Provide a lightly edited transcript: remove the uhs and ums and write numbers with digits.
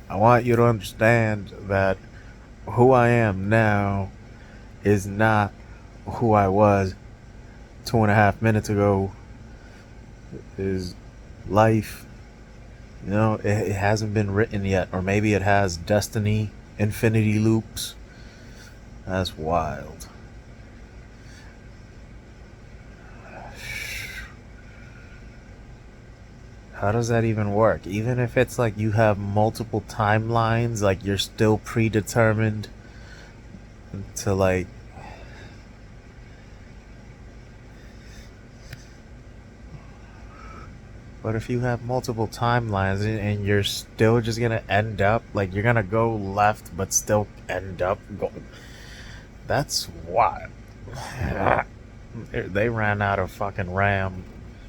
I want you to understand that who I am now is not who I was 2.5 minutes ago. Is life, it hasn't been written yet, or maybe it has. Destiny, infinity loops. That's wild. How does that even work? Even if it's like you have multiple timelines, like you're still predetermined to like. But if you have multiple timelines and you're still just gonna end up like you're gonna go left but still end up going. That's wild. They ran out of fucking RAM